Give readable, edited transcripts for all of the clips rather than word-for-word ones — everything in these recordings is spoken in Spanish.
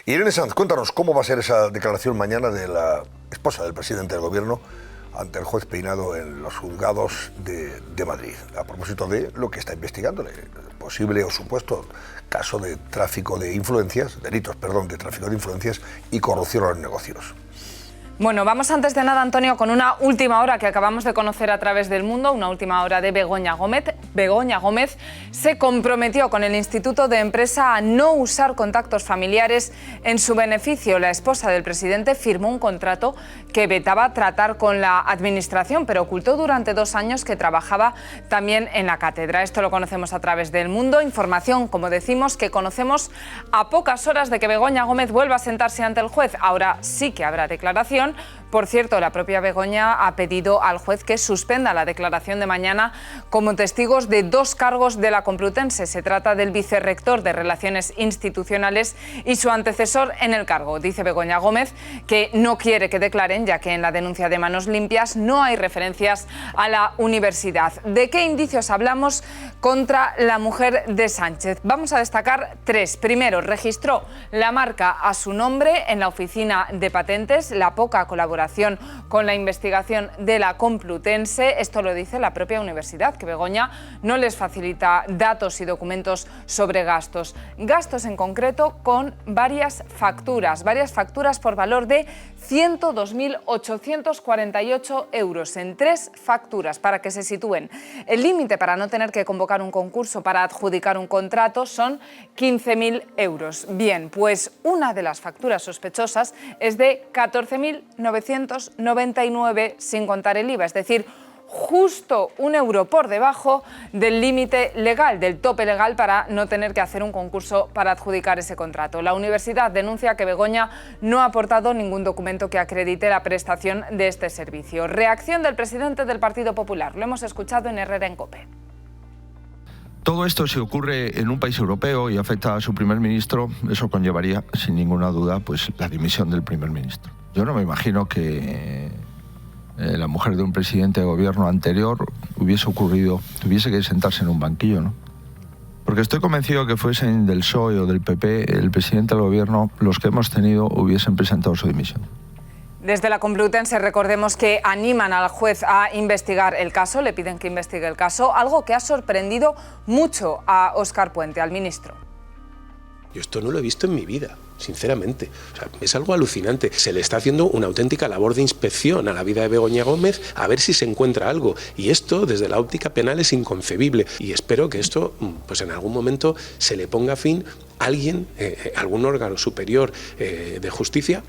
Irene Sanz, cuéntanos cómo va a ser esa declaración mañana de la esposa del presidente del gobierno ante el juez Peinado en los juzgados de Madrid, a propósito de lo que está investigándole, posible o supuesto caso de tráfico de influencias, delitos, perdón, de tráfico de influencias y corrupción en los negocios. Bueno, vamos antes de nada, Antonio, con una última hora que acabamos de conocer a través del mundo, una última hora de Begoña Gómez. Begoña Gómez se comprometió con el Instituto de Empresa a no usar contactos familiares en su beneficio. La esposa del presidente firmó un contrato que vetaba tratar con la administración, pero ocultó durante 2 años que trabajaba también en la cátedra. Esto lo conocemos a través del mundo. Información, como decimos, que conocemos a pocas horas de que Begoña Gómez vuelva a sentarse ante el juez. Ahora sí que habrá declaración. Por cierto, la propia Begoña ha pedido al juez que suspenda la declaración de mañana como testigos de 2 cargos de la Complutense. Se trata del vicerrector de Relaciones Institucionales y su antecesor en el cargo. Dice Begoña Gómez que no quiere que declaren, ya que en la denuncia de Manos Limpias no hay referencias a la universidad. ¿De qué indicios hablamos contra la mujer de Sánchez? Vamos a destacar 3. Primero, registró la marca a su nombre en la oficina de patentes, la poca colaboración con la investigación de la Complutense. Esto lo dice la propia universidad, que Begoña no les facilita datos y documentos sobre gastos. Gastos en concreto con varias facturas por valor de 102.848 euros en 3 facturas, para que se sitúen. El límite para no tener que convocar un concurso para adjudicar un contrato son 15.000 euros. Bien, pues una de las facturas sospechosas es de 14.999 sin contar el IVA, es decir, justo €1 por debajo del límite legal, del tope legal, para no tener que hacer un concurso para adjudicar ese contrato. La universidad denuncia que Begoña no ha aportado ningún documento que acredite la prestación de este servicio. Reacción del presidente del Partido Popular. Lo hemos escuchado en Herrera en COPE. Todo esto, si ocurre en un país europeo y afecta a su primer ministro, eso conllevaría, sin ninguna duda, pues la dimisión del primer ministro. Yo no me imagino que la mujer de un presidente de gobierno anterior tuviese que sentarse en un banquillo, ¿no? Porque estoy convencido que fuesen del PSOE o del PP, el presidente del gobierno, los que hemos tenido, hubiesen presentado su dimisión. Desde la Complutense, recordemos que animan al juez a investigar el caso, le piden que investigue el caso, algo que ha sorprendido mucho a Óscar Puente, al ministro. Yo esto no lo he visto en mi vida, sinceramente. O sea, es algo alucinante. Se le está haciendo una auténtica labor de inspección a la vida de Begoña Gómez a ver si se encuentra algo. Y esto, desde la óptica penal, es inconcebible. Y espero que esto, pues en algún momento, se le ponga fin a alguien, algún órgano superior de justicia.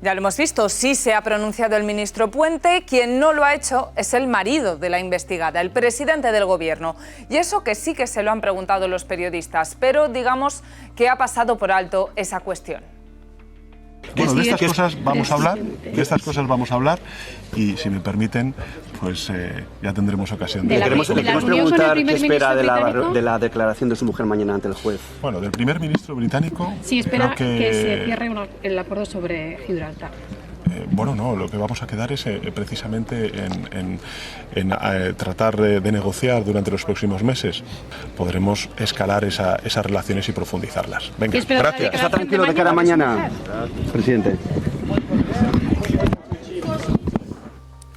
Ya lo hemos visto, sí se ha pronunciado el ministro Puente. Quien no lo ha hecho es el marido de la investigada, el presidente del gobierno. Y eso que sí que se lo han preguntado los periodistas, pero digamos que ha pasado por alto esa cuestión. Bueno, de estas cosas vamos a hablar, y si me permiten, pues ya tendremos ocasión de... ¿Le queremos preguntar qué espera de la declaración de su mujer mañana ante el juez? Bueno, del primer ministro británico... Sí, espera que se cierre el acuerdo sobre Gibraltar. Bueno, no, lo que vamos a quedar es precisamente en tratar de negociar durante los próximos meses. Podremos escalar esas relaciones y profundizarlas. Venga, gracias. ¿Está tranquilo de cara a mañana, presidente?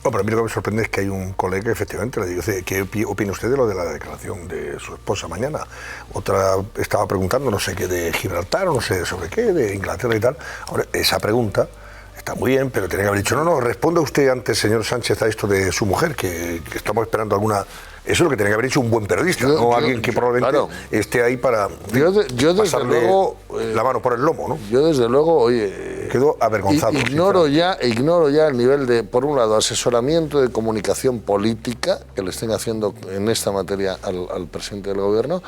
No, pero a mí lo que me sorprende es que hay un colega, efectivamente, le dice, ¿qué opina usted de lo de la declaración de su esposa mañana? Otra estaba preguntando, no sé qué, de Gibraltar, o no sé sobre qué, de Inglaterra y tal. Ahora, esa pregunta está muy bien, pero tiene que haber dicho, no, responda usted antes, señor Sánchez, a esto de su mujer, que estamos esperando alguna... Eso es lo que tiene que haber hecho un buen periodista, no alguien que probablemente esté ahí para pasarle la mano por el lomo, ¿no? Yo desde luego, oye... Quedó avergonzado. Ignoro ya el nivel de, por un lado, asesoramiento de comunicación política que le estén haciendo en esta materia al presidente del gobierno,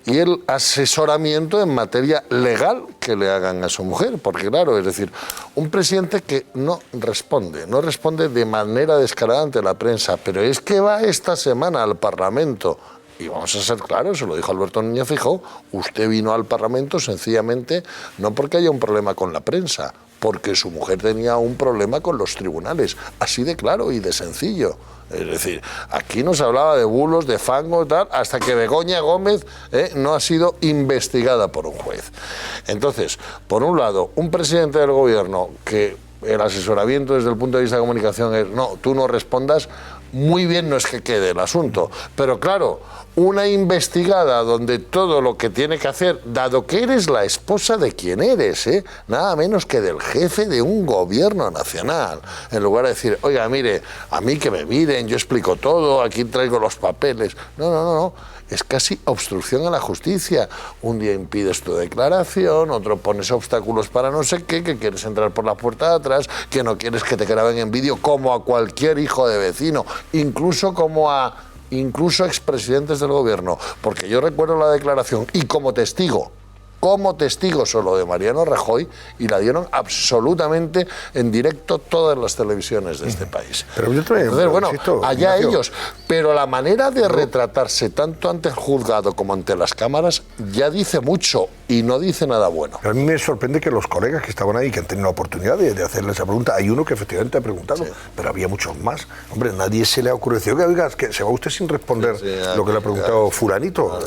y el asesoramiento en materia legal que le hagan a su mujer, porque claro, es decir, un presidente que no responde de manera descarada ante la prensa, pero es que va esta semana al Parlamento y vamos a ser claros, se lo dijo Alberto Núñez Feijóo, usted vino al Parlamento sencillamente no porque haya un problema con la prensa, porque su mujer tenía un problema con los tribunales, así de claro y de sencillo. Es decir, aquí no se hablaba de bulos, de fango y tal, hasta que Begoña Gómez no ha sido investigada por un juez. Entonces, por un lado, un presidente del gobierno que el asesoramiento desde el punto de vista de comunicación es, no, tú no respondas, muy bien no es que quede el asunto, pero claro, una investigada donde todo lo que tiene que hacer, dado que eres la esposa de quien eres, nada menos que del jefe de un gobierno nacional, en lugar de decir, oiga, mire, a mí que me miren, yo explico todo, aquí traigo los papeles. No. Es casi obstrucción a la justicia. Un día impides tu declaración, otro pones obstáculos para no sé qué, que quieres entrar por la puerta de atrás, que no quieres que te graben en vídeo, como a cualquier hijo de vecino, incluso expresidentes del gobierno. Porque yo recuerdo la declaración, y como testigo solo de Mariano Rajoy, y la dieron absolutamente en directo todas las televisiones de este país. Pero yo también, entonces, bueno, insisto, allá Ignacio, ellos. Pero la manera de retratarse tanto ante el juzgado como ante las cámaras ya dice mucho y no dice nada bueno. Pero a mí me sorprende que los colegas que estaban ahí, que han tenido la oportunidad de hacerle esa pregunta, hay uno que efectivamente ha preguntado, pero había muchos más. Hombre, nadie se le ha ocurrido que, oiga, que se va usted sin responder lo que le ha preguntado fulanito.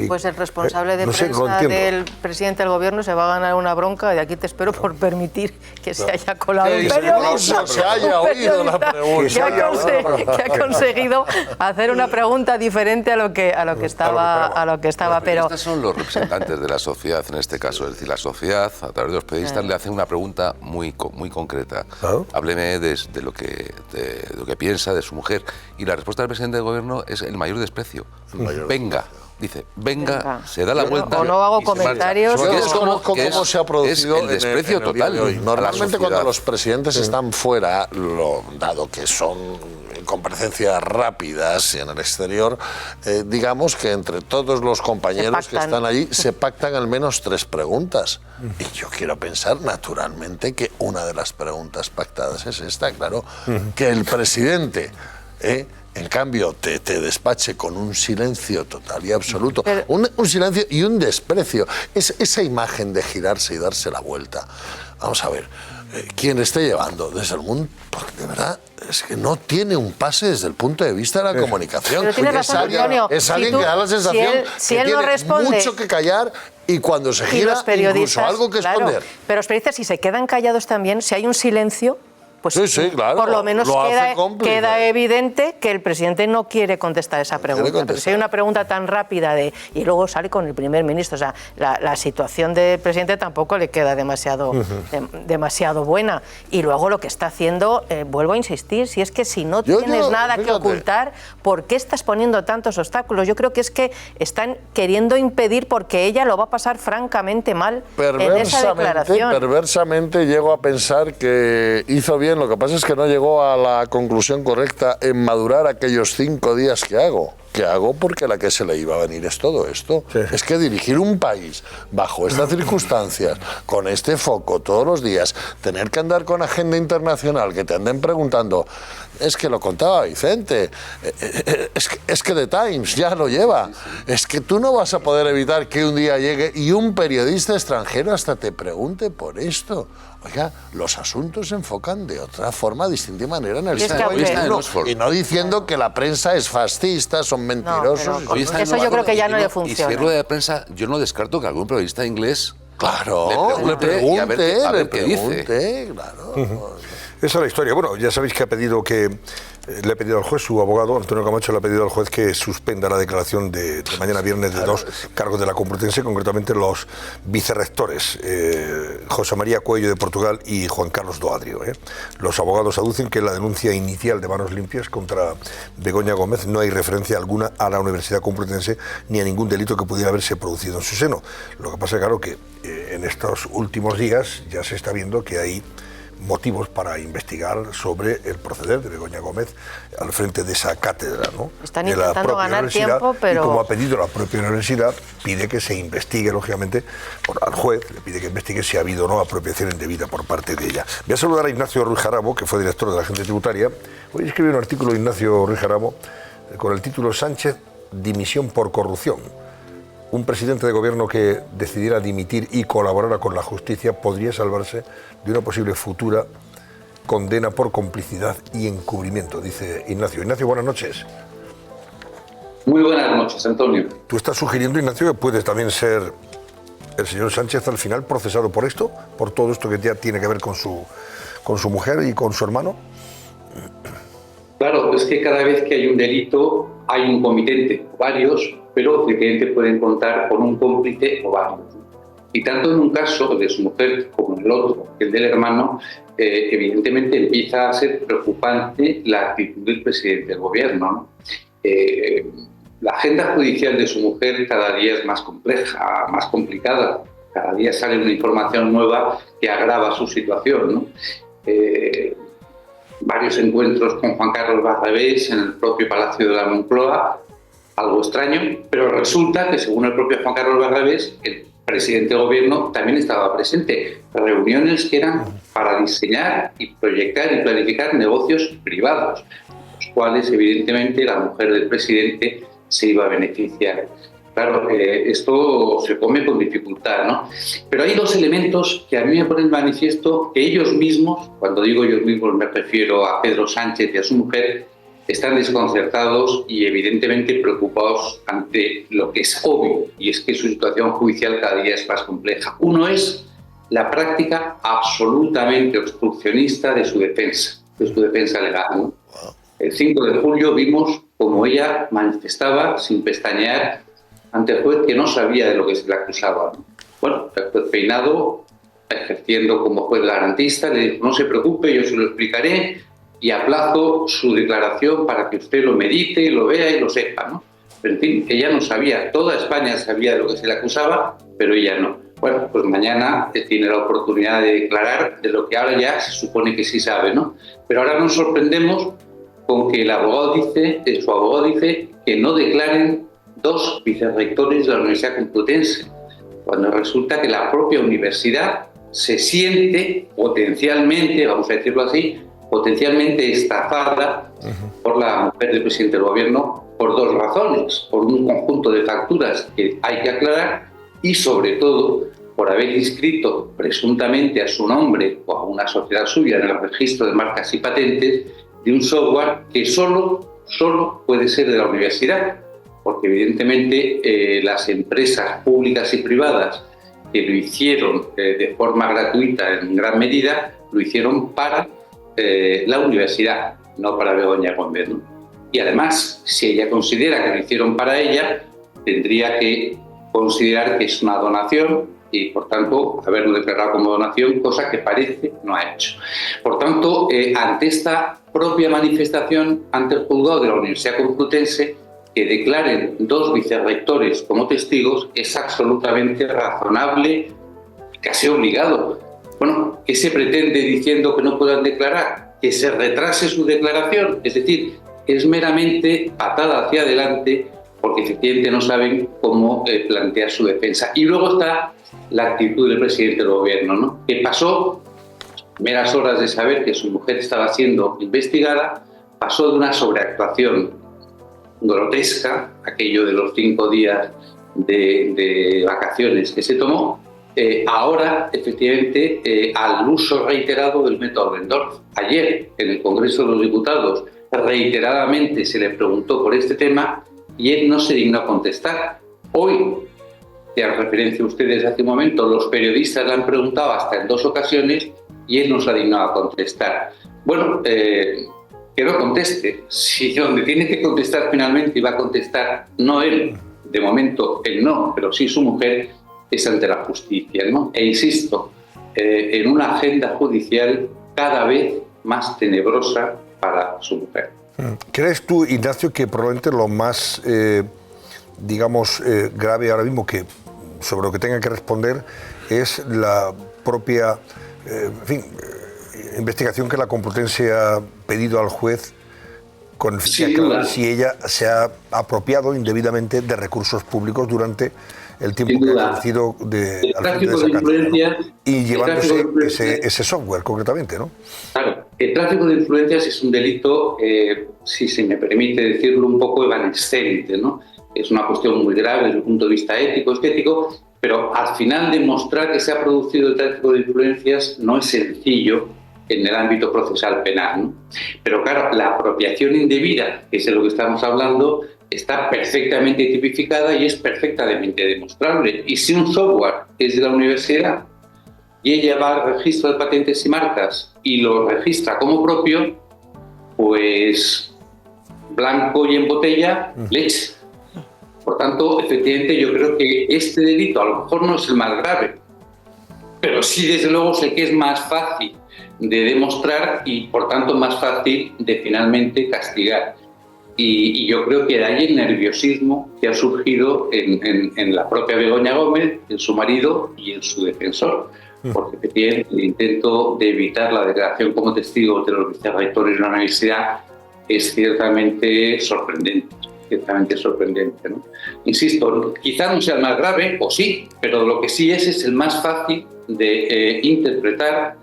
Pues el responsable de no sé, prensa del presidente del gobierno se va a ganar una bronca, y aquí te espero por permitir que se haya colado un periodista. Se haya oído la pregunta. Que ha conseguido hacer una pregunta diferente a lo que estaba, pero estos son los representantes de la sociedad en este caso, es decir, la sociedad a través de los periodistas le hace una pregunta muy concreta. Hábleme de lo que piensa de su mujer, y la respuesta del presidente del gobierno es el mayor desprecio. Venga. Dice, venga, se da la vuelta. O no hago comentarios. ¿Cómo se ha producido el desprecio total? Normalmente cuando los presidentes están fuera, dado que son comparecencias rápidas y en el exterior, digamos que entre todos los compañeros que están allí se pactan al menos 3 preguntas. Y yo quiero pensar, naturalmente, que una de las preguntas pactadas es esta, claro, que el presidente... en cambio, te despache con un silencio total y absoluto, un silencio y un desprecio. Es esa imagen de girarse y darse la vuelta. Vamos a ver, quien esté llevando desde el mundo, porque de verdad es que no tiene un pase desde el punto de vista de la comunicación. Pero tiene razón, Antonio. Es alguien que da la sensación que tiene mucho que callar, y cuando se gira, incluso algo que esconder. Pero los periodistas, si se quedan callados también, si hay un silencio... Pues sí, claro, por lo menos queda evidente que el presidente no quiere contestar esa pregunta. Pero si hay una pregunta tan rápida y luego sale con el primer ministro, o sea, la situación del presidente tampoco le queda demasiado buena. Y luego lo que está haciendo, vuelvo a insistir, si es que si no tienes nada que ocultar, ¿por qué estás poniendo tantos obstáculos? Yo creo que es que están queriendo impedir, porque ella lo va a pasar francamente mal en esa declaración. Perversamente llego a pensar que hizo bien. Lo que pasa es que no llegó a la conclusión correcta en madurar aquellos 5 días que hago porque la que se le iba a venir es todo esto. Es que dirigir un país bajo estas circunstancias, con este foco todos los días, tener que andar con agenda internacional, que te anden preguntando, es que lo contaba Vicente, es que The Times ya lo lleva, es que tú no vas a poder evitar que un día llegue y un periodista extranjero hasta te pregunte por esto. Oiga, los asuntos se enfocan de otra forma, distinta manera en el siglo XXI, y no diciendo que la prensa es fascista, son mentirosos. No, eso yo creo que ya no le funciona. Y si es rueda de prensa, yo no descarto que algún periodista inglés le pregunte a ver qué dice. Claro. Esa es la historia. Bueno, ya sabéis que le ha pedido al juez, su abogado, Antonio Camacho, le ha pedido al juez que suspenda la declaración de mañana viernes de 2 cargos de la Complutense, concretamente los vicerrectores, José María Cuello de Portugal y Juan Carlos Doadrio. Los abogados aducen que en la denuncia inicial de Manos Limpias contra Begoña Gómez no hay referencia alguna a la Universidad Complutense ni a ningún delito que pudiera haberse producido en su seno. Lo que pasa es claro que en estos últimos días ya se está viendo que hay motivos para investigar sobre el proceder de Begoña Gómez al frente de esa cátedra, ¿no? Están intentando ganar tiempo, pero... Y como ha pedido la propia universidad, pide que se investigue, lógicamente, al juez, le pide que investigue si ha habido o no apropiación indebida por parte de ella. Voy a saludar a Ignacio Ruiz Jarabo, que fue director de la Agencia Tributaria. Hoy escribió un artículo Ignacio Ruiz Jarabo con el título "Sánchez dimisión por corrupción. Un presidente de gobierno que decidiera dimitir y colaborara con la justicia podría salvarse de una posible futura condena por complicidad y encubrimiento, dice Ignacio. Ignacio, buenas noches. Muy buenas noches, Antonio. Tú estás sugiriendo, Ignacio, que puede también ser el señor Sánchez al final procesado por esto, por todo esto que ya tiene que ver con su mujer y con su hermano. Claro, es que cada vez que hay un delito hay un comitente, varios, pero efectivamente pueden contar con un cómplice o varios. Y tanto en un caso de su mujer como en el otro, el del hermano, evidentemente empieza a ser preocupante la actitud del presidente del gobierno, ¿no? La agenda judicial de su mujer cada día es más compleja, más complicada. Cada día sale una información nueva que agrava su situación, ¿no? Varios encuentros con Juan Carlos Barrabés en el propio Palacio de la Moncloa, algo extraño, pero resulta que según el propio Juan Carlos Barrabés, el presidente del gobierno también estaba presente. Reuniones que eran para diseñar y proyectar y planificar negocios privados, los cuales evidentemente la mujer del presidente se iba a beneficiar. Claro, esto se come con dificultad, ¿no? Pero hay dos elementos que a mí me ponen manifiesto que ellos mismos, cuando digo ellos mismos me refiero a Pedro Sánchez y a su mujer, están desconcertados y evidentemente preocupados ante lo que es obvio, y es que su situación judicial cada día es más compleja. Uno es la práctica absolutamente obstruccionista de su defensa legal, ¿no? El 5 de julio vimos como ella manifestaba sin pestañear ante el juez que no sabía de lo que se le acusaba, ¿no? Bueno, el juez Peinado, ejerciendo como juez garantista, le dijo: no se preocupe, yo se lo explicaré y aplazo su declaración para que usted lo medite, lo vea y lo sepa, ¿no? Pero en fin, ella no sabía, toda España sabía de lo que se le acusaba, pero ella no. Bueno, pues mañana tiene la oportunidad de declarar de lo que ahora ya se supone que sí sabe, ¿no? Pero ahora nos sorprendemos con que su abogado dice que no declaren dos vicerrectores de la Universidad Complutense, cuando resulta que la propia universidad se siente potencialmente, vamos a decirlo así, potencialmente estafada por la mujer del presidente del gobierno por dos razones: por un conjunto de facturas que hay que aclarar y sobre todo por haber inscrito presuntamente a su nombre o a una sociedad suya en el registro de marcas y patentes de un software que solo puede ser de la universidad, porque evidentemente las empresas públicas y privadas que lo hicieron de forma gratuita en gran medida, lo hicieron para la universidad, no para Begoña Gómez, ¿no? Y además, si ella considera que lo hicieron para ella, tendría que considerar que es una donación y, por tanto, haberlo declarado como donación, cosa que parece no ha hecho. Por tanto, ante esta propia manifestación ante el juzgado de la Universidad Complutense, que declaren dos vicerrectores como testigos es absolutamente razonable, casi obligado. Bueno, ¿qué se pretende diciendo que no puedan declarar? Que se retrase su declaración, es decir, es meramente patada hacia adelante porque efectivamente no saben cómo plantear su defensa. Y luego está la actitud del presidente del gobierno, ¿no? Que pasó primeras horas de saber que su mujer estaba siendo investigada, pasó de una sobreactuación grotesca, aquello de los 5 días de vacaciones que se tomó, ahora efectivamente al uso reiterado del método Wendorf. Ayer en el Congreso de los Diputados reiteradamente se le preguntó por este tema y él no se dignó a contestar. Hoy, que a referencia a ustedes hace un momento, los periodistas le han preguntado hasta en 2 ocasiones y él no se ha dignado a contestar. Bueno, que no conteste. Si donde tiene que contestar finalmente y va a contestar no él, de momento él no, pero sí su mujer, es ante la justicia, ¿no? E insisto, en una agenda judicial cada vez más tenebrosa para su mujer. ¿Crees tú, Ignacio, que probablemente lo más, grave ahora mismo sobre lo que tenga que responder es la propia, investigación que la Complutense ha pedido al juez con el fin de aclarar si ella se ha apropiado indebidamente de recursos públicos durante el tiempo que ha ejercido al frente de esa cátedra, ¿no? Y llevándose ese software concretamente, ¿no? Claro. El tráfico de influencias es un delito, si se me permite decirlo, un poco evanescente, ¿no? Es una cuestión muy grave desde el punto de vista ético, estético, pero al final demostrar que se ha producido el tráfico de influencias no es sencillo en el ámbito procesal penal, ¿no? Pero claro, la apropiación indebida, que es de lo que estamos hablando, está perfectamente tipificada y es perfectamente demostrable. Y si un software es de la universidad y ella va al registro de patentes y marcas y lo registra como propio, pues blanco y en botella, leche. Por tanto, efectivamente, yo creo que este delito a lo mejor no es el más grave, pero sí, desde luego, sé que es más fácil de demostrar y, por tanto, más fácil de finalmente castigar. Y yo creo que de ahí el nerviosismo que ha surgido en la propia Begoña Gómez, en su marido y en su defensor. Porque efectivamente el intento de evitar la declaración como testigo de los vicerrectores de la universidad es ciertamente sorprendente. ¿No? Insisto, quizá no sea el más grave, o sí, pero lo que sí es el más fácil de interpretar,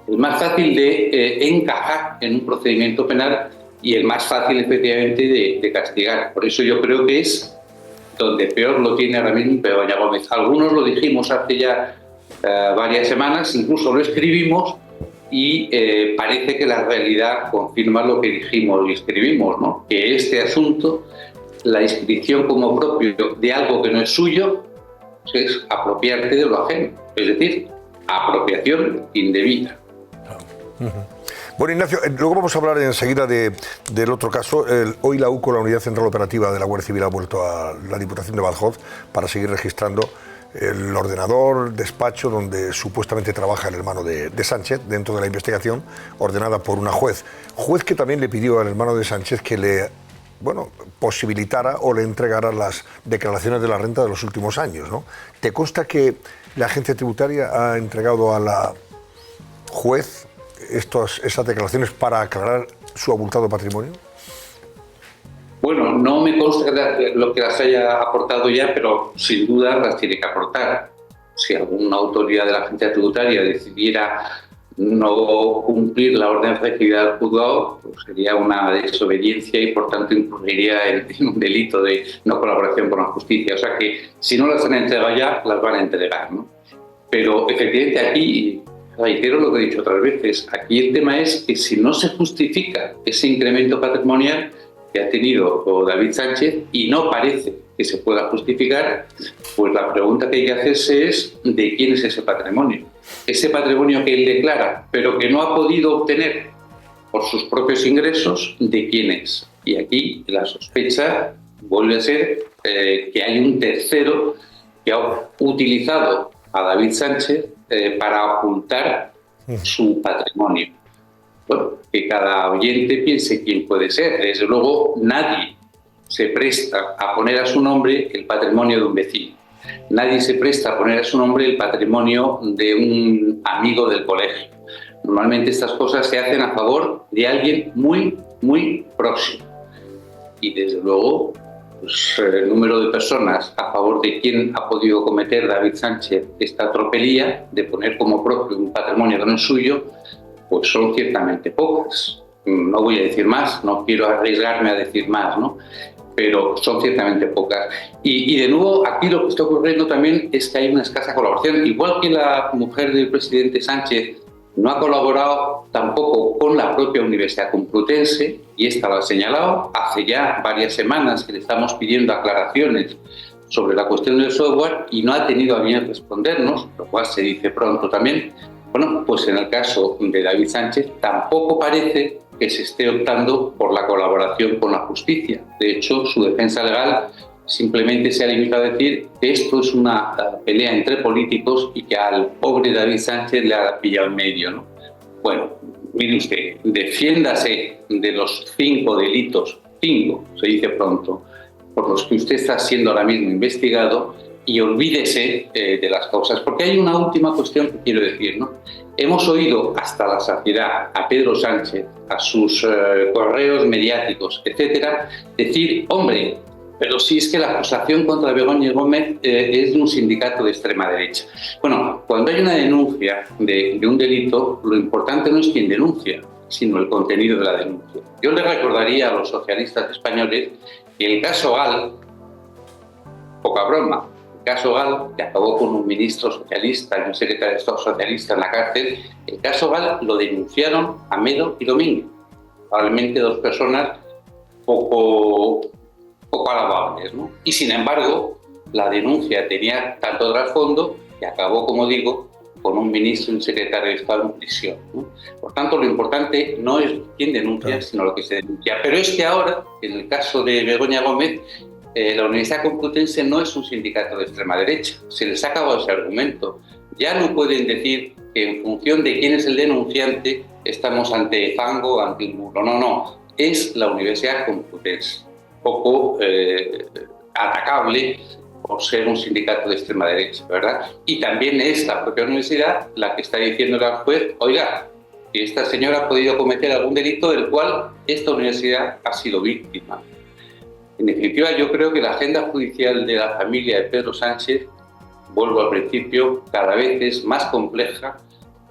el más fácil de encajar en un procedimiento penal y el más fácil, efectivamente, de castigar. Por eso yo creo que es donde peor lo tiene ahora mismo Begoña Gómez. Algunos lo dijimos hace ya varias semanas, incluso lo escribimos, y parece que la realidad confirma lo que dijimos y escribimos, ¿no? Que este asunto, la inscripción como propio de algo que no es suyo, es apropiarte de lo ajeno, es decir, apropiación indebida. Bueno, Ignacio, luego vamos a hablar enseguida del otro caso. Hoy la UCO, la Unidad Central Operativa de la Guardia Civil, ha vuelto a la Diputación de Badajoz para seguir registrando el ordenador, despacho donde supuestamente trabaja el hermano de Sánchez dentro de la investigación ordenada por una juez que también le pidió al hermano de Sánchez que le posibilitara o le entregara las declaraciones de la renta de los últimos años, ¿no? ¿Te consta que la agencia tributaria ha entregado a la juez esas declaraciones para aclarar su abultado patrimonio? Bueno, no me consta lo que las haya aportado ya, pero sin duda las tiene que aportar. Si alguna autoridad de la agencia tributaria decidiera no cumplir la orden recibida del juzgado, pues sería una desobediencia y por tanto incurriría en un delito de no colaboración con la justicia. O sea que si no las han entregado ya, las van a entregar, ¿no? Pero efectivamente aquí, reitero lo que he dicho otras veces, aquí el tema es que si no se justifica ese incremento patrimonial que ha tenido David Sánchez y no parece que se pueda justificar, pues la pregunta que hay que hacerse es ¿de quién es ese patrimonio? Ese patrimonio que él declara, pero que no ha podido obtener por sus propios ingresos, ¿de quién es? Y aquí la sospecha vuelve a ser que hay un tercero que ha utilizado a David Sánchez para ocultar su patrimonio. Bueno, que cada oyente piense quién puede ser. Desde luego, nadie se presta a poner a su nombre el patrimonio de un vecino. Nadie se presta a poner a su nombre el patrimonio de un amigo del colegio. Normalmente estas cosas se hacen a favor de alguien muy, muy próximo. Y desde luego, pues, el número de personas a favor de quien ha podido cometer David Sánchez esta tropelía de poner como propio un patrimonio que no es suyo, pues son ciertamente pocas. No voy a decir más, no quiero arriesgarme a decir más, ¿no? Pero son ciertamente pocas. Y de nuevo, aquí lo que está ocurriendo también es que hay una escasa colaboración. Igual que la mujer del presidente Sánchez no ha colaborado tampoco con la propia Universidad Complutense, y esta lo ha señalado hace ya varias semanas que le estamos pidiendo aclaraciones sobre la cuestión del software y no ha tenido a bien respondernos, lo cual se dice pronto también. Bueno, pues en el caso de David Sánchez tampoco parece que se esté optando por la colaboración con la justicia. De hecho, su defensa legal simplemente se ha limitado a decir que esto es una pelea entre políticos y que al pobre David Sánchez le ha pillado en medio, ¿no? Bueno, mire usted, defiéndase de los 5 delitos, 5, se dice pronto, por los que usted está siendo ahora mismo investigado, y olvídese de las causas. Porque hay una última cuestión que quiero decir, ¿no? Hemos oído hasta la saciedad a Pedro Sánchez, a sus correos mediáticos, etcétera, decir, hombre, pero si es que la acusación contra Begoña Gómez es de un sindicato de extrema derecha. Bueno, cuando hay una denuncia de un delito, lo importante no es quién denuncia, sino el contenido de la denuncia. Yo le recordaría a los socialistas españoles que el caso Gal, poca broma, el caso Gal, que acabó con un ministro socialista y un secretario de Estado socialista en la cárcel, el caso Gal lo denunciaron Amedo y Domínguez, probablemente dos personas poco alabables, ¿no? Y sin embargo, la denuncia tenía tanto trasfondo que acabó, como digo, con un ministro y un secretario de Estado en prisión, ¿no? Por tanto, lo importante no es quién denuncia, sino lo que se denuncia. Pero es que ahora, en el caso de Begoña Gómez, la Universidad Complutense no es un sindicato de extrema derecha. Se les ha acabado ese argumento. Ya no pueden decir que en función de quién es el denunciante estamos ante fango, ante el muro. No. Es la Universidad Complutense. Poco atacable por ser un sindicato de extrema derecha, ¿verdad? Y también es la propia universidad la que está diciéndole al juez, oiga, que esta señora ha podido cometer algún delito del cual esta universidad ha sido víctima. En definitiva, yo creo que la agenda judicial de la familia de Pedro Sánchez, vuelvo al principio, cada vez es más compleja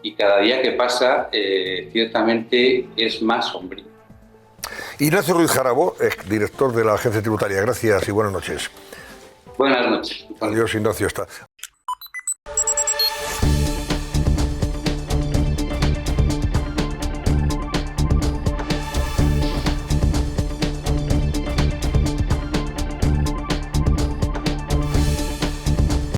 y cada día que pasa, ciertamente, es más sombría. Ignacio Ruiz Jarabo, director de la Agencia Tributaria. Gracias y buenas noches. Buenas noches. Adiós, Ignacio.